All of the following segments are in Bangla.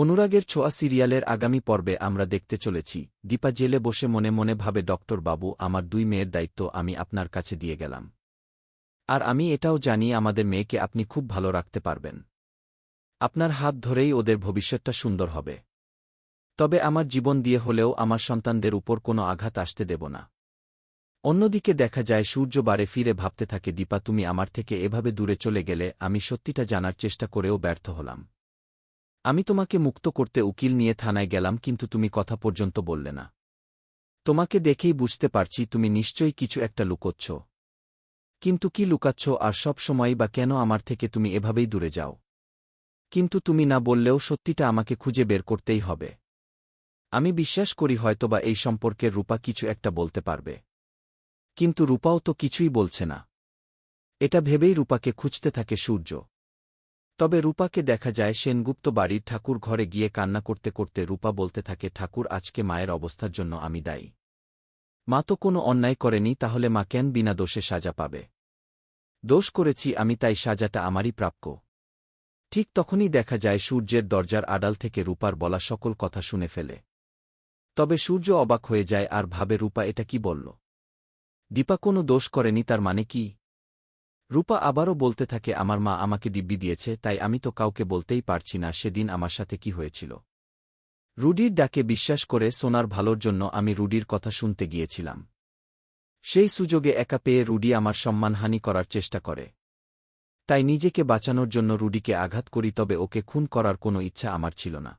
অনুরাগের ছোঁয়া সিরিয়ালের আগামী পর্বে আমরা দেখতে চলেছি দীপা জেলে বসে মনে মনে ভাবে ডক্টর বাবু আমার 2 মেয়ের দায়িত্ব আমি আপনার কাছে দিয়ে গেলাম। আর আমি এটাও জানি আমাদের মেয়েকে আপনি খুব ভালো রাখতে পারবেন। আপনার হাত ধরেই ওদের ভবিষ্যৎটা সুন্দর হবে। তবে আমার জীবন দিয়ে হলেও আমার সন্তানদের উপর কোনো আঘাত আসতে দেব না। অন্যদিকে দেখা যায় সূর্য বারে ফিরে ভাবতে থাকে দীপা তুমি আমার থেকে এভাবে দূরে চলে গেলে আমি সত্যিটা জানার চেষ্টা করেও ব্যর্থ হলাম। আমি তোমাকে মুক্ত করতে উকিল নিয়ে থানায় গেলাম কিন্তু তুমি কথা পর্যন্ত বললে না। তোমাকে দেখেই বুঝতে পারছি তুমি নিশ্চয়ই কিছু একটা লুকোচ্ছ। কিন্তু কি লুকাচ্ছ আর সব সময়ই বা কেন আমার থেকে তুমি এভাবেই দূরে যাও? কিন্তু তুমি না বললেও সত্যিটা আমাকে খুঁজে বের করতেই হবে। আমি বিশ্বাস করি হয়তোবা এই সম্পর্কের রূপা কিছু একটা বলতে পারবে। কিন্তু রূপাও তো কিছুই বলছে না। এটা ভেবেই রূপাকে খুঁজতে থাকে সূর্য। তবে রূপাকে দেখা যায় সেনগুপ্ত বাড়ির ঠাকুর ঘরে গিয়ে কান্না করতে করতে রূপা বলতে থাকে ঠাকুর আজকে মায়ের অবস্থার জন্য আমি দায়ী। মা তো কোনো অন্যায় করেনি তাহলে মা কেন বিনা দোষে সাজা পাবে? দোষ করেছি আমি তাই সাজাটা আমারই প্রাপ্য। ঠিক তখনই দেখা যায় সূর্যের দরজার আড়াল থেকে রূপার বলা সকল কথা শুনে ফেলে। তবে সূর্য অবাক হয়ে যায় আর ভাবে রূপা এটা কি বলল? দীপা কোনো দোষ করেনি তার মানে কি? রূপা আবারও বলতে থাকে আমার মা আমাকে দিব্যি দিয়েছে তাই আমি তো কাউকে বলতেই পারছি না সেদিন আমার সাথে কি হয়েছিল। রুডির ডাকে বিশ্বাস করে সোনার ভালোর জন্য আমি রুডির কথা শুনতে গিয়েছিলাম। সেই সুযোগে একা পেয়ে রুডি আমার সম্মানহানি করার চেষ্টা করে। তাই নিজেকে বাঁচানোর জন্য রুডিকে আঘাত করি তবে ওকে খুন করার কোনো ইচ্ছা আমার ছিল না।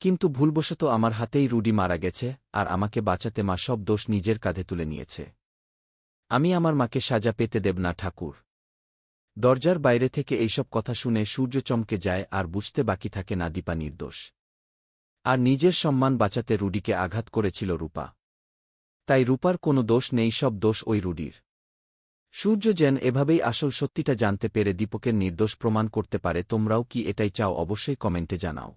কিন্তু ভুলবশত আমার হাতেই রুডি মারা গেছে আর আমাকে বাঁচাতে মা সব দোষ নিজের কাঁধে তুলে নিয়েছে। আমি আমার মাকে সাজা পেতে দেব না ঠাকুর। দরজার বাইরে থেকে এইসব কথা শুনে সূর্য চমকে যায় আর বুঝতে বাকি থাকে না দীপা নির্দোষ। আর নিজের সম্মান বাঁচাতে রুডিকে আঘাত করেছিল রূপা। তাই রূপার কোনো দোষ নেই সব দোষ ওই রুডির। সূর্য যেন এভাবেই আসল সত্যিটা জানতে পেরে দীপকের নির্দোষ প্রমাণ করতে পারে। তোমরাও কি এটাই চাও অবশ্যই কমেন্টে জানাও।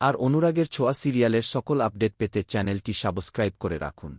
আর অনুরাগের ছোঁয়া সিরিয়ালের সকল আপডেট পেতে চ্যানেলটি সাবস্ক্রাইব করে রাখুন।